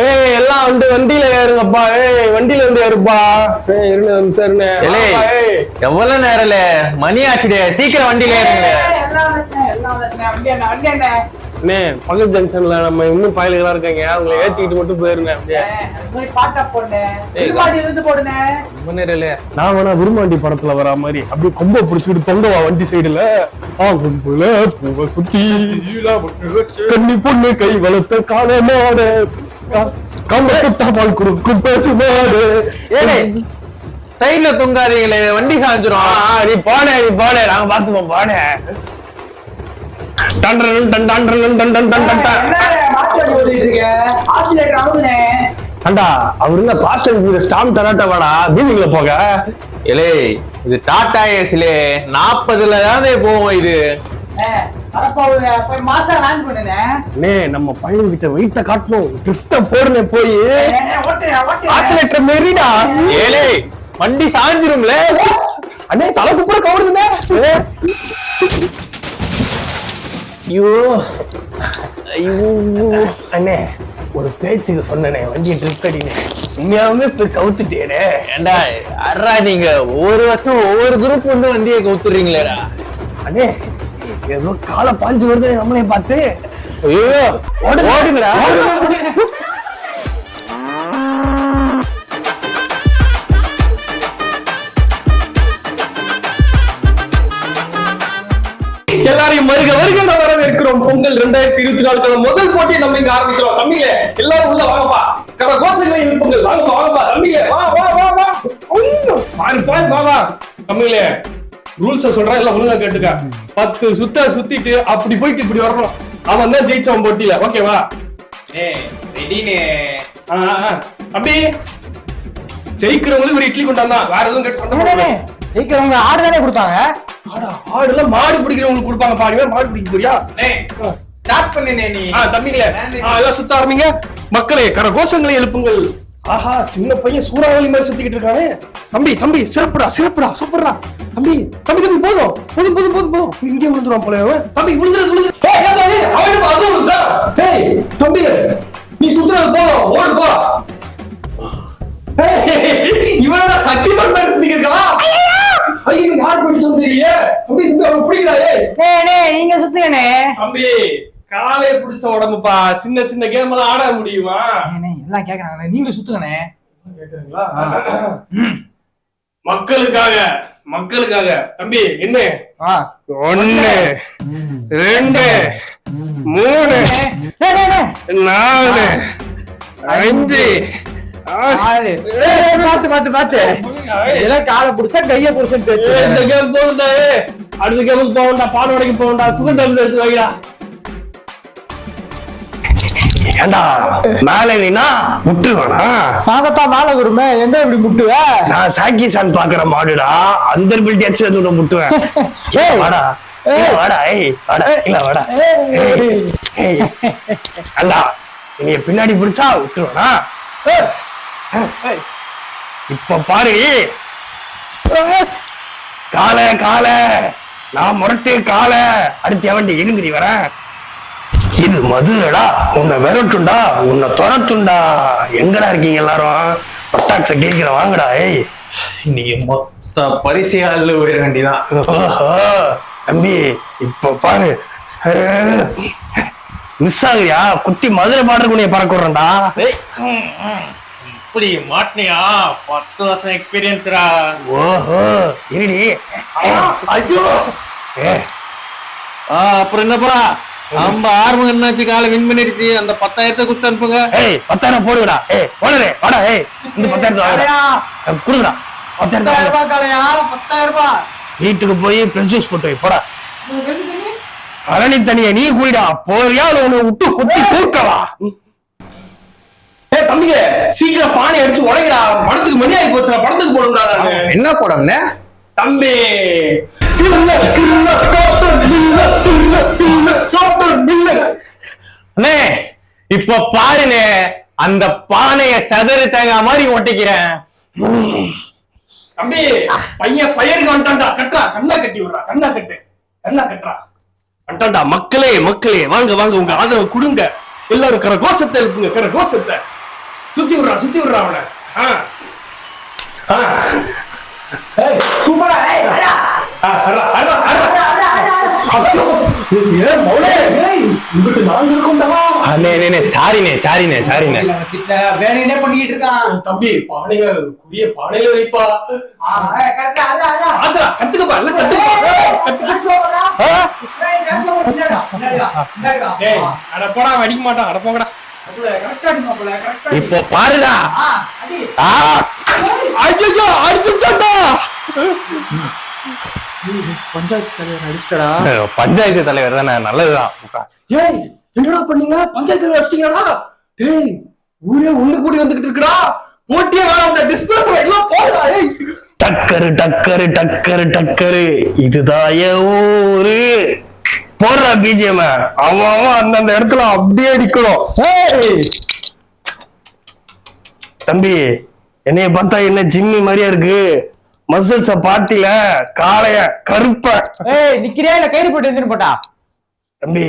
ஏய் எல்லாம் வந்து வண்டியில ஏறுங்கப்பா. ஏய் வண்டியில வந்து ஏறுப்பா. ஏய் இருங்க சரிண்ணே. எவ்வளவு நேரம்ல மணி ஆச்சுடே, சீக்கிரம் வண்டியில ஏறுங்க. அண்ணே பக்கத்து ஜங்ஷன்ல நம்ம இன்னும் பயலுகளா இருக்காங்க, அவங்களை ஏத்திக்கிட்டு மட்டும் போயிருங்க. நான் வேணா விரும்பாண்டி படத்துல வரா மாதிரி அப்படியே கொம்ப பிடிச்சிட்டு தொங்கவா வண்டி சைடுல. கும்புல பூவ சுத்தி கண்ணி பொண்ணு கை வளர்த்த காலமாட பால் கொடுக்கும் பேசு மாடு. சைட்ல தொங்காதீங்களே, வண்டி சாஞ்சிரும். நீ போனே நாங்க பாத்துப்போம் போனே. அவருங்க பாஸ்ட் அண்ட் ஸ்டாம் டொராட்டோ வாடா பீதிங்கள போக. இலே இது டாடா ஏஸ்லே 40ல தான் போவோம். இது நம்ம பையன் கிட்ட வெயிட்ட காட்டணும். ட்ரிஃப்ட போடுனே போய் ஆக்சிலேட்டர் மெரிடா. ஏலே வண்டி சாஞ்சிரும்ல. அண்ணே தலை குப்புற கவுடுதுனே. ஐயோ அண்ணே ஒரு பேச்சுக்கு சொன்னனே வண்டியை ட்ரிப் அடினே, உண்மையாவே போய் கவுத்துட்டேனே. ஏண்டா அறா நீங்க ஒவ்வொரு வருஷம் ஒவ்வொரு குரூப் வந்து வண்டியை கவுத்துறீங்களேடா. அண்ணே ஏதோ காலை பாஞ்சு வருது நம்மளே பார்த்து. ஐயோ ஓடுங்கடா. எல்லாரையும் வருக வரவேற்கிறோம். பொங்கல் 2024 முதல் போட்டியை நம்ம இங்க ஆரம்பிக்கிறோம். தம்பிங்க எல்லாரும் உள்ள வாங்கப்பா. கோஷங்களை பொங்கல் வாங்கப்பா தம்பிங்க. வா தம்பிங்களே, ரூல்ஸ சொல்றேன் எல்லாம் ஒழுங்கா கேட்டுக்க. 10 சுத்திட்டு அப்படி போயிட்டு இப்படி வரணும். அவன் தான் ஜெயிச்சவன் போட்டியில. ஓகேவா? அப்படி ஜெயிக்கிறவங்களுக்கு ஒரு இட்லி கொண்டாந்தான். வேற எதுவும் கேட்டு சொன்ன ஜெயிக்கிறவங்க ஆடு தானே கொடுப்பாங்க. ஆடுல மாடு பிடிக்கிறவங்களுக்கு கொடுப்பாங்க. பாருங்க மாடு பிடிக்க போறியா? ஸ்டார்ட் பண்ணனே நீ. தம்பிங்களே எல்லாம் சுத்த ஆரம்பிங்க. மக்களே கரகோஷங்களை எழுப்புங்கள். ஆஹா சின்ன பையன் சூறாவளி மாதிரி சுத்திக்கிட்டு இருக்கானே. தம்பி சிறப்புடா சூப்பர்டா. தம்பி போதும் இங்கே விழுந்துருவான் போல. தம்பி விழுந்துரு. தம்பி நீ சுத்துறது போதும், ஓடு போ. இவனோட சக்திமான் மாதிரி சுத்திக்கிட்டு யார் போய் சொல்றீங்க? தம்பி நீங்க சுத்துங்கண்ணே. தம்பி காலைய பிடிச்ச உடம்புப்பா, சின்ன கேம் எல்லாம் ஆட முடியுமா? எல்லாம் கேக்குறாங்க, நீங்க சுத்துங்கண்ணே. கேக்குறீங்களா? மக்களுக்காக தம்பி என்ன 1 2 3 4 5 பாத்து காலை புடிச்சா கைய புடிச்சா இந்த கேம் போகுண்டா. அடுத்த கேமுக்கு போகண்டா, பால் வடைக்கு போகண்டா, சுகர் டேப்லெட் எடுத்து வைடா. ஏண்டா மேல நீனா முட்டுவானா? நாங்கத்தான் மேல வருமே, எந்த இப்படி முட்டுவ? நான் சாக்கிசான் பாக்குற மாடுடா, அந்த பில்டி அச்சு முட்டுவேன். வாடா அண்ணா நீ பின்னாடி பிடிச்சா விட்டுருவானா? இப்ப பாரு கால நான் முரட்டு கால அடுத்த வண்டி எங்குடி வர. இது மதுரடா, உன்னை விரட்டுண்டா, உன்னை துரத்துண்டா. எங்கடா இருக்கீங்க எல்லாரும்? பட்டாக்ஸ கேட்கிற வாங்கடா. நீங்க மொத்த பரிசையால உயர வேண்டிதான். தம்பி இப்ப பாரு மிஸ் ஆகுறியா? குத்தி மதுரை பாடுறதுக்கு பறக்க விடுறா. இப்படி மாட்டினியா? 10 வருஷம் எக்ஸ்பீரியன்ஸ்ரா. ஓஹோ இருடி. ஐயோ அப்புறம் என்னப்பா, நம்ம ஆர்வம் என்னாச்சு? காலை வின் பண்ணிடுச்சு. அந்த 10,000 குடுத்து அனுப்புங்க. 10,000 போடுடா. வாடா இந்த 10,000 கொடுங்கடா. 10,000 ரூபாய் வீட்டுக்கு போய் ஃப்ரெஷ் ஜூஸ் போட்டு போடா. கரணி தனியா நீ குடிடா. போறியா உன்னை விட்டு குத்தி தூக்கவா? தம்பிங்க சீக்கிரம் பானை அடிச்சு உடைங்கடா. படத்துக்கு மணி ஆகி போச்சுடா. படத்துக்கு போடுங்கடா. என்ன படம்னே தம்பி? இப்ப பாருனே, அந்த பானைய சதறு தேங்காய் மாதிரி ஒட்டிக்கிறேன். தம்பி பையன் ஃபயருக்கு வந்துட்டான்டா. கட்டா கண்ணா கட்டி விடுறா. கண்ணா கட்டுறா வந்துட்டான்டா. மக்களே வாங்க உங்க ஆதரவு கொடுங்க. எல்லாரும் கரகோஷத்தை எழுப்புங்க. சுத்தி விடுறா அவனை. சூப்பரா இங்கிட்டு நாங்க இருக்கோம்டா. சாரினே வேணுனே பண்ணிட்டு இருக்கான். தம்பி பானைய குடிய பானையில வைப்பா. ஆசா கத்துக்கப்பா, எல்லாம் அட போடா, அடிக்க மாட்டான். அட போங்கடா. இப்போ பாருடா. ஐயோ அடிச்சுட்டான்டா. பஞ்சாயத்து தலைவர் தானே, நல்லதுதான். ஏய் என்னடா பண்ணீங்க? பஞ்சாயத்துல வச்சிட்டீங்கடா. டேய் ஊரே ஒண்ணு கூடி வந்துகிட்டு இருக்குடா. போட்டியே வேணாம்டா, டிஸ்பிளேஸ் எல்லாம் போடா. ஏய் டக்கரு இதுதான் என் ஊரு. போடுற பிஜிஎம் அவன் அந்தந்த இடத்துல அப்படியே அடிக்கணும். தம்பி என்னைய பார்த்தா என்ன ஜிம்மி மாதிரியா இருக்கு? மசில்ஸ பாட்டில காளைய கருப்ப. நிக்கிறியா இல்ல கயிறு போட்டு எந்திரி போட்டா? தம்பி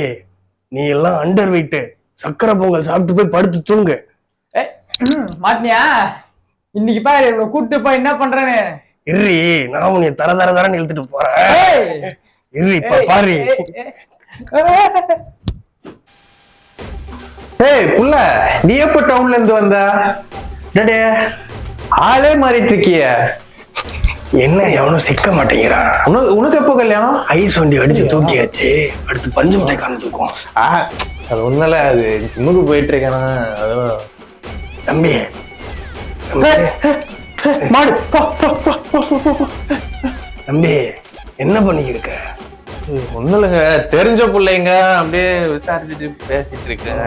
நீ எல்லாம் அண்டர் வெயிட். சக்கரை பொங்கல் சாப்பிட்டு போய் படுத்து தூங்கு. மாட்டினியா? இன்னைக்கு பாரு கூட்டு போய் என்ன பண்றேன்னு. இரு நான் உன்னை தரன்னு இழுத்துட்டு போறேன். இரு இப்ப பாரு. ஏய் புள்ள, நீ எப்ப டவுன்ல இருந்து வந்த? டேடே ஆளே மாறிட்டு இருக்கிய. என்ன எவனும் சிக்க மாட்டேங்கிறான். உனக்கு எப்போ கல்யாணம்? ஐஸ் வண்டி அடிச்சு தூக்கியாச்சு. அடுத்து பஞ்சு மிட்டாய் காண தூக்கும். அது ஒண்ணுல, அது ஜிம்முக்கு போயிட்டு இருக்கேனா. தம்பி மாடு தம்பி என்ன பண்ணிக்கிருக்க? ஒண்ணும் இல்லைங்க, தெரிஞ்ச பிள்ளைங்க அப்படியே விசாரிச்சுட்டு பேசிட்டு இருக்கேன்.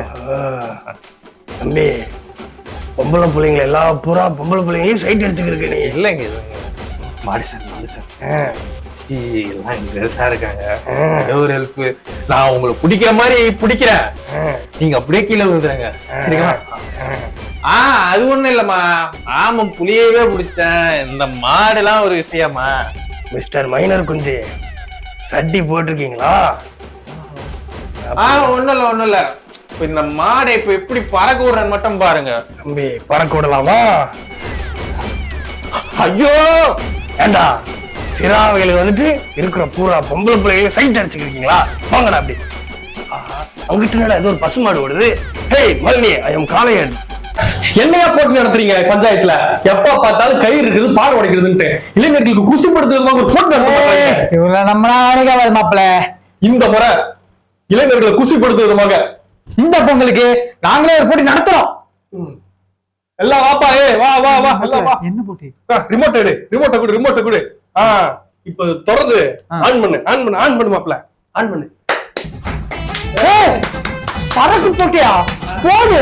தம்பி பொம்பளை பிள்ளைங்களை எல்லா பூரா பொம்பளை பிள்ளைங்களையும் சைட் அடிச்சுக்கிருக்க நீ. இல்லைங்க மாடு சார் எல்லாம் பெருசா இருக்காங்க. ஒரு ஹெல்ப், நான் உங்களுக்கு பிடிக்கிற மாதிரி பிடிக்கிறேன், நீங்க அப்படியே கீழே விழுதுறேங்க. அது ஒண்ணும் இல்லம்மா. ஆமா புளியவே பிடிச்சேன். இந்த மாடு எல்லாம் ஒரு விஷயமா? மிஸ்டர் மைனர் குஞ்சு சட்டி போட்டிருக்கீங்களா? ஒண்ணும் இல்ல. இப்ப இந்த மாடை இப்ப எப்படி பறக்க விடுறேன்னு மட்டும் பாருங்க. தம்பி பறக்க விடலாமா? ஐயோ ஏண்டா சிராவைகளுக்கு வந்துட்டு இருக்கிற பூரா பொம்பளை பிள்ளைங்க சைட் அடிச்சுக்கிருக்கீங்களா? வாங்கடா அப்படி. அங்கிட்ட ஏதோ ஒரு பசுமாடு ஓடுது. ஹேய் மல்லி, ஐ எம் காளையன். என்னையா போட்டு நடத்துறீங்க பஞ்சாயத்துல? எப்ப பார்த்தாலும் கயிறு இருக்குது, பாடு உடைக்கிறதுன்ட்டு இளைஞர்களுக்கு குசிப்படுத்துறது ஒரு போட்டு நடத்துறாங்க. இவங்கள நம்மளா அணுகாது மாப்பிள்ள. இந்த முறை இளைஞர்களை குசிப்படுத்துவதுமாக இந்த பொங்கலுக்கு நாங்களே ஒரு போட்டி நடத்துறோம். எல்லாம் வாப்பா. வா எல்லாம் வா. என்ன போட்டி? ரிமோட் எடு, ரிமோட்டை கொடு. இப்ப தொடர்ந்து ஆன் பண்ணு மாப்பிள்ள. ஆன் பண்ணு. பறக்கு போட்டியா? போடு.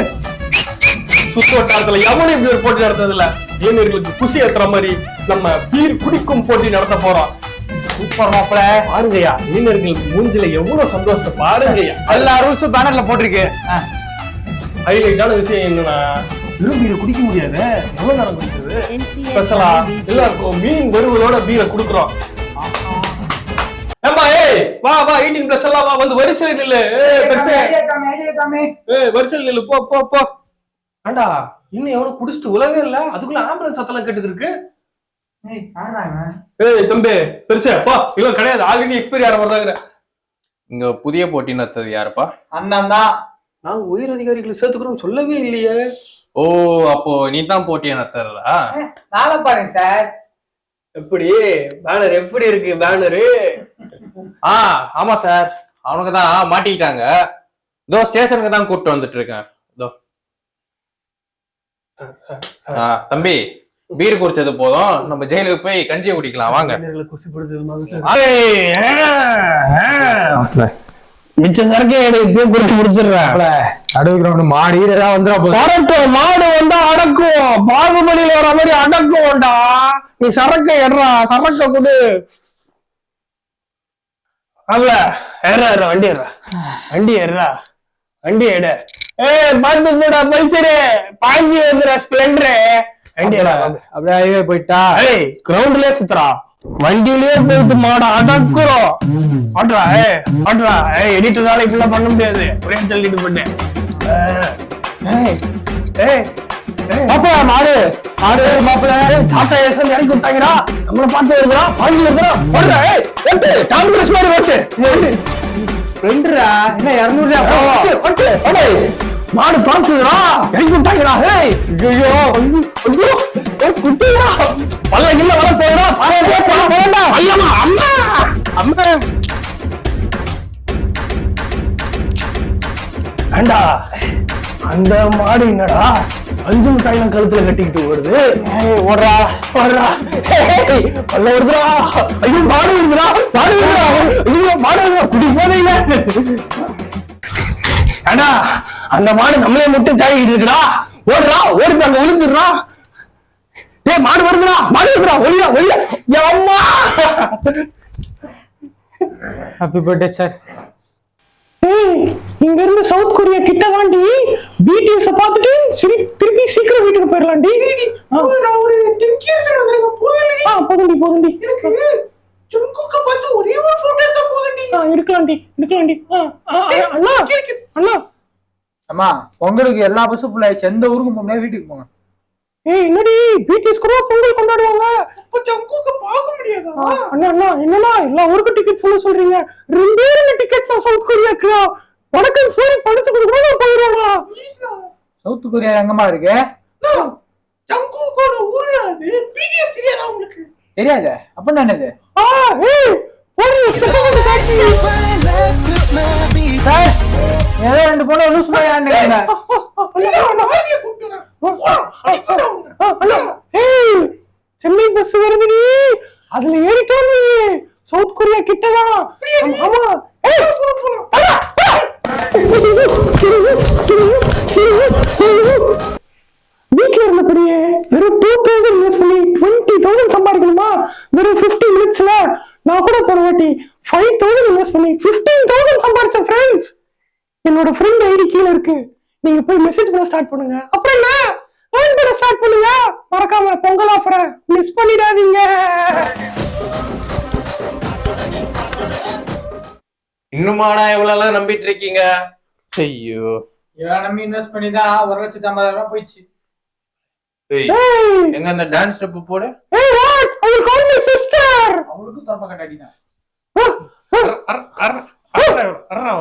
சுத்தோட்டாரத்துல எவனும் இப்படி ஒரு போட்டி நடத்ததில்ல. இளைஞர்களுக்கு குசி ஏத்துற மாதிரி நம்ம பீர் குடிக்கும் போட்டி நடத்த போறோம். சூப்பர் மாப்பிள்ள. பாருங்கய்யா, இளைஞர்களுக்கு மூஞ்சில எவ்வளவு சந்தோஷத்தை பாருங்கய்யா. எல்லா ரூல்ஸும் பேனர்ல போட்டிருக்கு. ஹைலைட்டான விஷயம் என்னன்னா, விரும்பீரை குடிக்க முடியாது. எவ்வளவு நேரம் குடிக்கிறது? ஸ்பெஷலா எல்லாருக்கும் மீன் வறுவலோட பீரை குடுக்குறோம். ஏம்பா வா 18+ எல்லாம் வா, வந்து வரிசையில் நில்லு. வரிசையில் நில்லு. போ. ஆண்டா இன்னும் எவனும் குடிச்சிட்டு உலகவே இல்ல, அதுக்குள்ள ஆம்புலன்ஸ் சத்தம் கேட்டுக்கு இருக்கு. தம்பி பெருசா போ. இல்ல கிடையாது, ஆல்ரெடி எக்ஸ்பைரி ஆற வர்றாங்க. இங்க புதிய போட்டி நடத்தது யாருப்பா? அண்ணன் தான். நான் உயர் அதிகாரிகளை சேர்த்துக்கிறோம் சொல்லவே இல்லையே. ஓ, அப்போ நீ தான் போட்டியை நடத்துறதா? நாளை பாருங்க சார். எப்படி பேனர் எப்படி இருக்கு? பேனரு ஆமா சார், அவனுக்கு தான் மாட்டிக்கிட்டாங்க. இதோ ஸ்டேஷனுக்கு தான் கூப்பிட்டு வந்துட்டு இருக்கேன். இதோ தம்பி, பீர் குடிச்சது போதும், நம்ம ஜெயிலுக்கு போய் கஞ்சியை குடிக்கலாம் வாங்க. மிச்ச சரக்கே இப்பயே குடிச்சு முடிச்சிடுறேன். நடுவுக்கு மாடு ஏதாவது வந்துடும். மாடு வந்தா அடக்கும். பாகுபலியில வர மாதிரி அடக்கும்டா. நீ சரக்க எடுறா, சரக்க கொடு. அவள வண்டி எடு. பார்த்து கூட பல்சரு பாஞ்சி வந்துற ஸ்பிளெண்டரு. வண்டி அப்படியே போயிட்டா. கிரவுண்ட்லயே சுத்துறா, வண்டியிலேயே போயிட்டு மாட அடக்குறோம். ஆட்ரா எடிட்டர் நாளைக்கு பண்ண முடியாது. ஒரே தள்ளிட்டு போட்டேன். மாப்பிள மாடு மாடு மாப்பிள டாடா ஏசன் இறக்கி விட்டாங்கடா. நம்மள பார்த்து வருதுடா, பாஞ்சு வருதுடா. ஓடுறா, ஓட்டு டாம் கிரஸ் மாதிரி ஓட்டு. ரெண்டுடா என்ன 200 ஓட்டு ஓடு. மாடு துரத்துதுடா, இறக்கி விட்டாங்கடா. ஏய் ஐயோ ஐயோ குட்டிடா, பல்ல கில்ல வர போறா. பாருடா போறடா. ஐயம்மா அம்மா அம்மா. ஏண்டா அந்த மாடு என்னடா 5 மிட்டாய் கழுத்துல கட்டிக்கிட்டு ஓடுது. ஓடுறா ஓடுறா, பல்ல வருதுடா. ஐயோ மாடு வருதுடா, மாடு வருதுடா. ஐயோ மாடு வருதுடா, குடி போதையில. ஏண்டா அந்த மாடு நம்மளே மட்டும் தாங்கிட்டு இருக்குடா. ஓடுறா ஓடுது, அங்க ஒளிஞ்சிடுறா. டேய் மாடு வருதுடா, மாடு வருதுடா. ஒளியா ஒளியா. அம்மா ஹாப்பி பர்த்டே சார். இங்க இருந்து சவுத் கொரியா கிட்ட தாண்டி பிடிஎஸ் பார்த்துட்டு திருப்பி சீக்கிரம் வீட்டுக்கு போயிடலாம்டி. நான் ஒரு 10 கிலோமீட்டர் வந்திருக்கேன். போதும்டி. போதும்டி எனக்கு ஜங்குக்க பார்த்து ஒரே ஒரு போட்டோ எடுத்தா போதும்டி. இருக்கலாம்டி. அண்ணா அண்ணா அம்மா பொங்கலுக்கு எல்லா பஸ்ஸும் ஃபுல் ஆயிடுச்சு. எந்த ஊருக்கு போக முடியாது, வீட்டுக்கு போங்க. என்னடி பிடிஎஸ் கூட பொங்கல் கொண்டாடுவாங்க. அப்ப ஜங்குக்க பார்க்க முடியாதா? அண்ணா என்னன்னா எல்லா ஊருக்கு டிக்கெட் ஃபுல்லா சொல்றீங்க. 2 டிக்கெட் சவுத் கொரியாக்கு. வணக்கம் சோரி படிச்சு கொடுக்கணும் போயிடுவாங்க. சவுத் கொரியா எங்கம்மா இருக்கு? ஜங்குக்கோட ஊரு அது. பிடிஎஸ் தெரியாதா உங்களுக்கு? தெரியாது. அப்ப என்னது? ஏதோ 2 பொண்ணு லூஸ் பண்ணி சென்னை பஸ் வருதுடி, அதுல ஏறிட்டோம். சவுத் கொரியா கிட்டதான். ஆமா வீட்டுல இருந்தபடியே வெறும் 2000 இன்வெஸ்ட் பண்ணி 20,000 சம்பாதிக்கணுமா? வெறும் 50 மினிட்ஸ்ல நான் கூட போன வாட்டி 5,000 இன்வெஸ்ட் பண்ணி 15,000 சம்பாதிச்சேன் ஃப்ரெண்ட்ஸ். என்னோட ஃப்ரெண்ட் ஐடி கீழே இருக்கு, நீங்க போய் மெசேஜ் பண்ண ஸ்டார்ட் பண்ணுங்க. அப்புறம் என்ன ஏர்ன் பண்ண ஸ்டார்ட் பண்ணுங்க. மறக்காம பொங்கல் ஆஃபரை மிஸ் பண்ணிடாதீங்க. இன்னுமாடா இவ்வளவு எல்லாம் நம்பிட்டு இருக்கீங்க? ஐயோ இவன் நம்பி இன்வெஸ்ட் பண்ணி தான் 1,50,000 போயிடுச்சு. எங்க அந்த டான்ஸ் ஸ்டெப் போடு. அவளுக்கு தப்பா கட்டாடினா அற அற அற அற அற